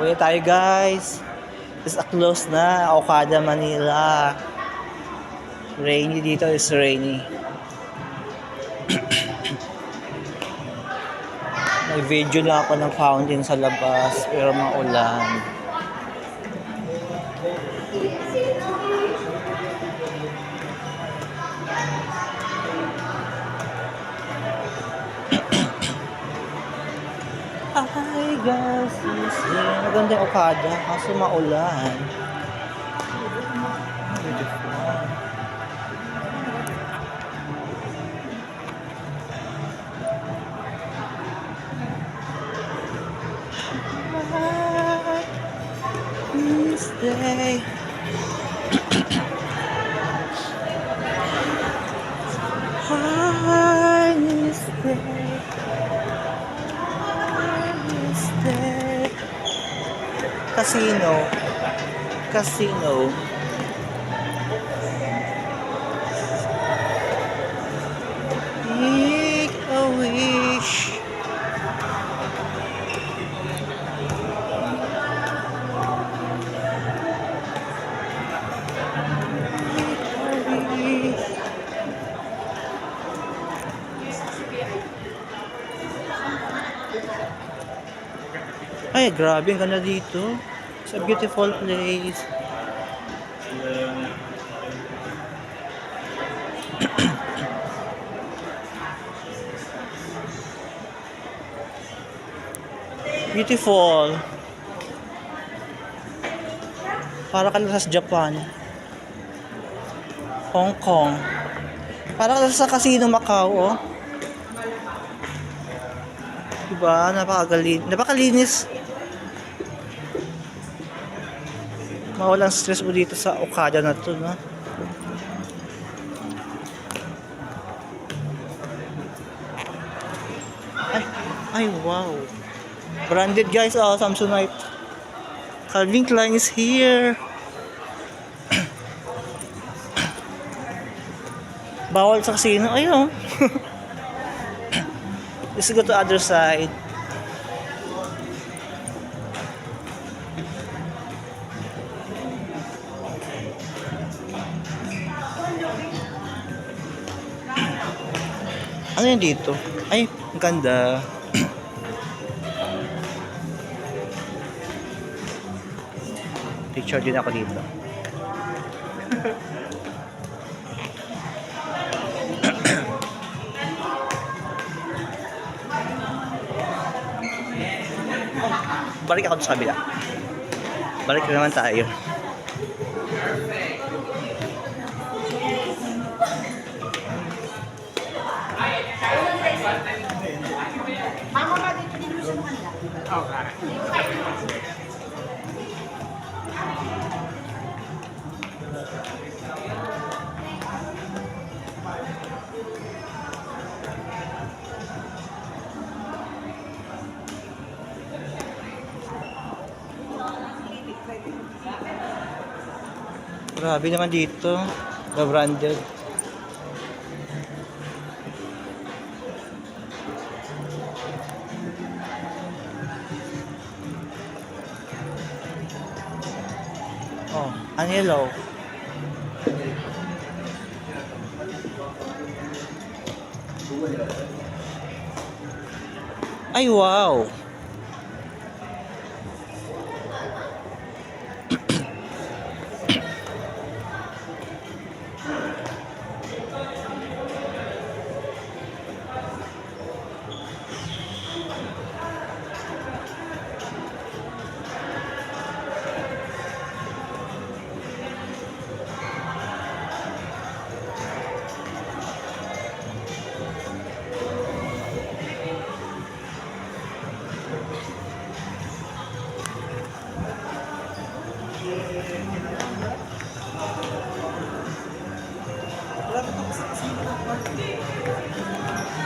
Uwi tayo guys. It's a close na Okada, Manila. Rainy dito, is rainy. May video na ako ng fountain sa labas pero maulan. Hi guys, maganda yung Okada kaso maulan. Beautiful. Day. Casino. Make a wish. Ay, grabe, ang ganda dito. It's a beautiful place. Beautiful. Para ka lang sa Japan. Hong Kong. Para ka lang sa Casino Macau, oh. Diba? Napakalinis. Mawalang stress mo dito sa Okada na to, no? Ay, wow. Branded guys, oh, Samsonite. Calvin Klein is here. Bawal sa casino. Ayun. Let's go to other side. Ano yun dito? Ay, ang ganda. Picture din ako dito. Balik ako sa kabila. Balik na naman tayo. Mama ba dito din mo sa kanila? Okay. Grabe naman dito. The branded. Oh, Anelo. Ay, wow.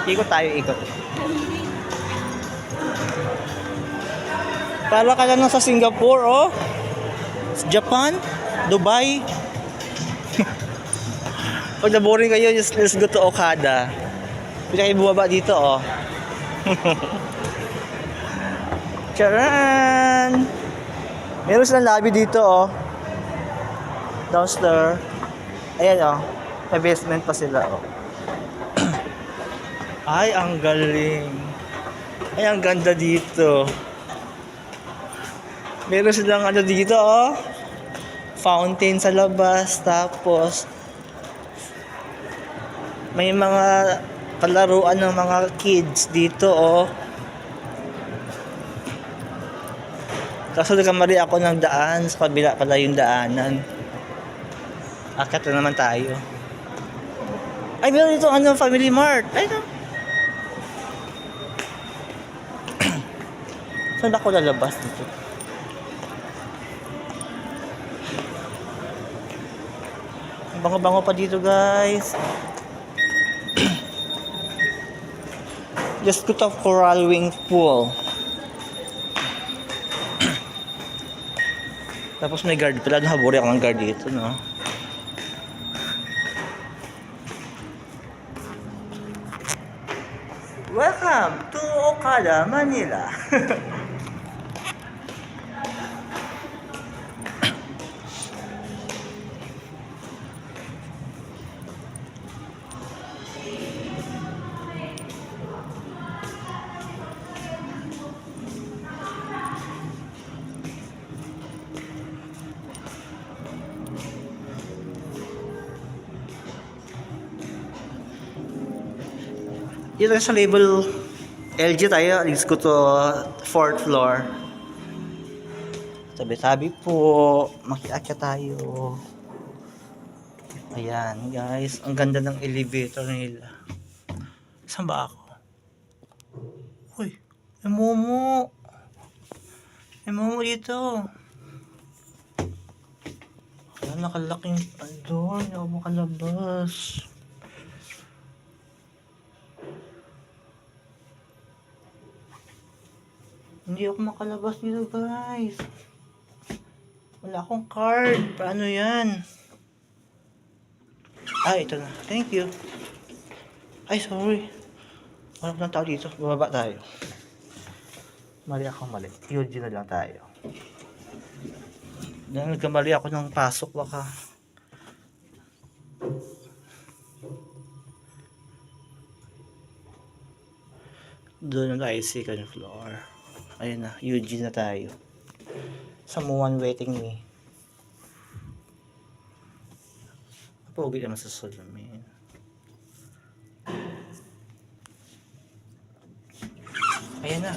Ikot tayo, ikot. Para ka lang sa Singapore, oh. Japan, Dubai. Pag na-boring kayo, let's go to Okada. Pwede kayo bumaba dito, oh. Charan! Meron silang lobby dito, oh. Downstairs. Ayan, oh. May basement pa sila, oh. Ay, ang galing. Ay, ang ganda dito. Meron silang ano dito, oh. Fountain sa labas. Tapos, may mga palaruan ng mga kids dito, oh. Kaso nagkamali ako ng daan. Sa kabila pala yung daanan. Akat na naman tayo. Ay, meron dito ano, Family Mart. Ay, no. Saan ako lalabas dito? Bango-bango pa dito, guys. Just go to Coral Wing Pool. Tapos may guard pala. Nahaburi ako ng guard dito, no? Welcome to Okada, Manila. Dito sa label LG tayo. Let's go to 4th floor. Tabi-tabi po. Makiakyat tayo. Ayan, guys. Ang ganda ng elevator nila. Saan ba ako? Uy, may momo. May momo dito. Ayan, nakalaking doon. Hindi ako makalabas. Hindi ako makalabas dito, guys. Wala akong card. Paano yan? Ito na. Thank you. Ay, sorry. Wala pa ng tao dito. Bababa tayo. Mali ako, mali. UG na lang tayo. Dahil nagkamali ako ng pasok, baka. Doon na tayo, second floor. Ayun na, UG na tayo. Someone waiting me. Pogi naman sa salamin. Ayan na.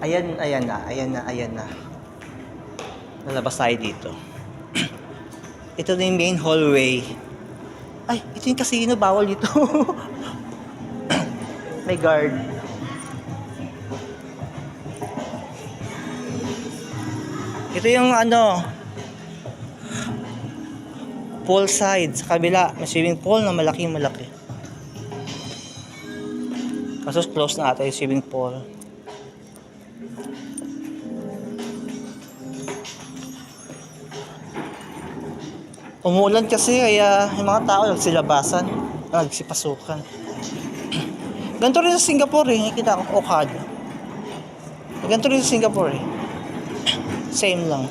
Ayan na. Lalabas tayo dito. Ito na yung main hallway. Ay, ito yung casino, bawal dito. May guard. Ito yung ano, pool side. Sa kabila, may swimming pool na malaki. Kaso close na ata yung swimming pool. Umuulan kasi kaya yung mga tao nagsilabasan, nagsipasukan. Ganito rin sa Singapore eh. Nakikita ko, Okada. Ganito rin sa Singapore eh. Same lang.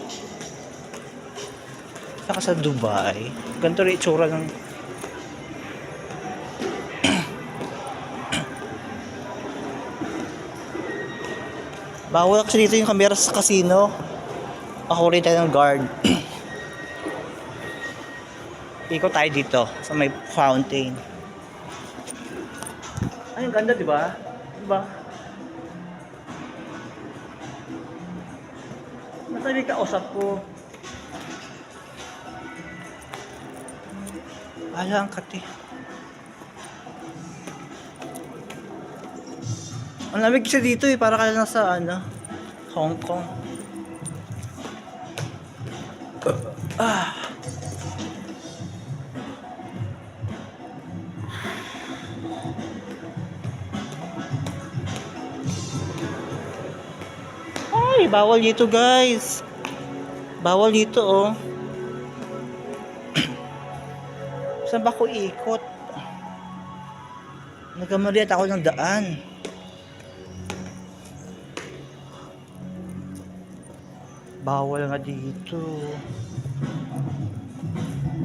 Saka sa Dubai, ganito rin itsura ng bawal kasi dito yung kamera sa casino. Ako rin tayo ng guard. Ikot tayo dito sa may fountain. Ay, ang ganda, diba? Diba? Matabi ka usap ko. Alang kati. Ang lamig siya dito eh, para ka lang sa ano, Hong Kong. Ay, bawal dito guys. Bawal dito oh. Saan ba ako ikot? Nagkamali at ako ng daan. Bawal nga dito.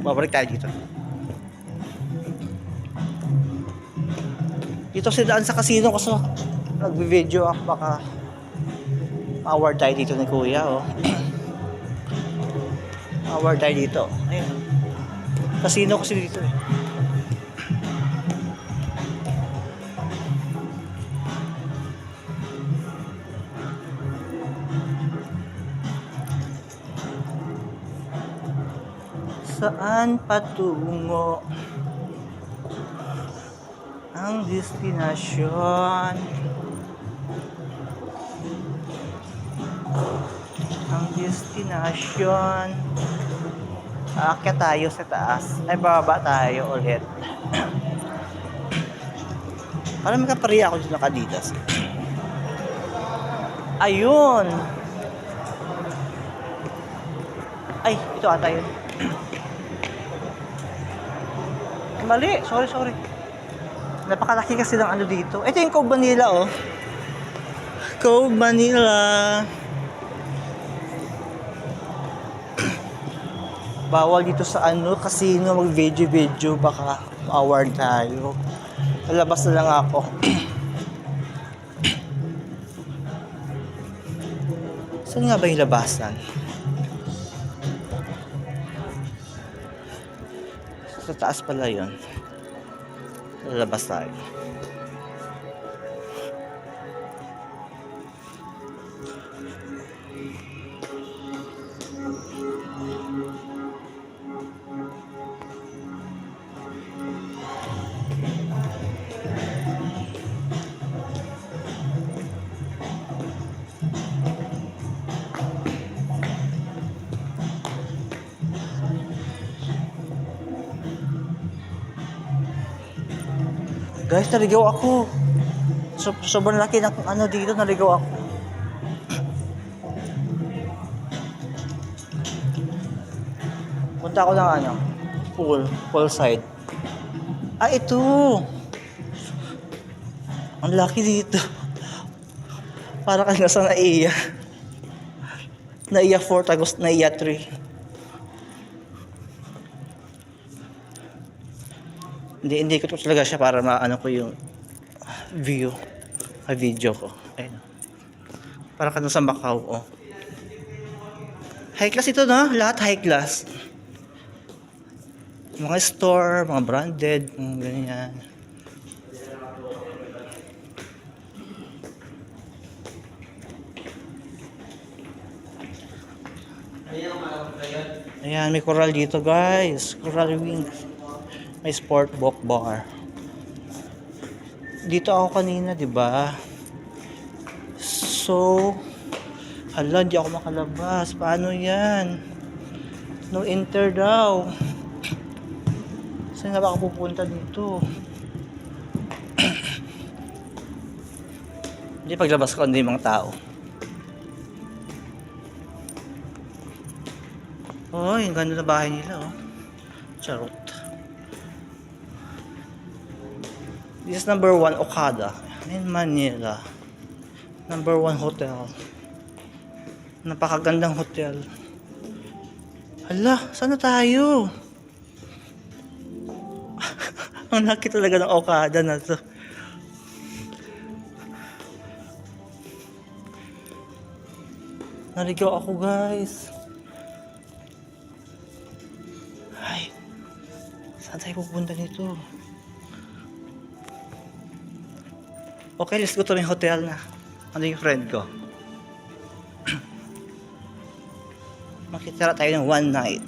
Babalik tayo dito. Dito si daan sa casino kasi nagbi-video ako, baka award tayo dito ni Kuya oh. Award tayo dito. Ayun. Casino kasi dito eh. Saan patungo ang destinasyon? Ang destinasyon. Aakyat tayo sa taas. Ay, bababa tayo ulit. Para makapariya ako dito nakadidas. Ayun. Ay, ito ata yun. Mali, sorry. Napakalaki kasi ng ano dito. Ito yung Cove Manila oh. Cove Manila. Bawal dito sa ano, casino mag-video, baka award tayo. Lalabas na lang ako. Saan nga ba yung labasan? Sa taas pala yun. Lalabas tayo. Guys, naligaw ako. Sobrang laki ng ano dito, naligaw ako. Punta ako ng ano, pool side. Ah, ito. Ang laki dito. Para ka nasa Naiya. Naiya 4, tagos Naiya 3. Hindi ko talaga siya para maano ko yung video ko. Ayun. Para ka sa Macau, oh. High class ito, no? Lahat high class. Mga store, mga branded, mga ganyan. Ayan, may coral dito, guys. Coral wings. May sport book bar. Dito ako kanina, 'di ba? So, hala, hindi ako makalabas. Paano 'yan? No enter daw. Saan nga ba ako pupunta dito? Hindi paglabas ko, hindi mga tao. Oh, yung ganda na bahay nila, oh. Charot. This is number 1 Okada in Manila. Number 1 hotel. Napakagandang hotel. Hala, saan na tayo? Ang laki talaga ng Okada na to. Naligaw ako, guys. Ay, saan tayo pupunta nito? Okay, let's go to my hotel na. Ano yung friend ko? Makitira tayo ng one night.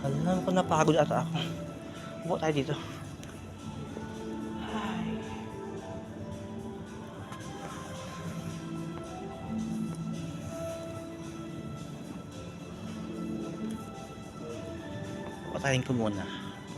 Alam ko, napagod ata ako. Upo tayo dito. Patayin ko muna.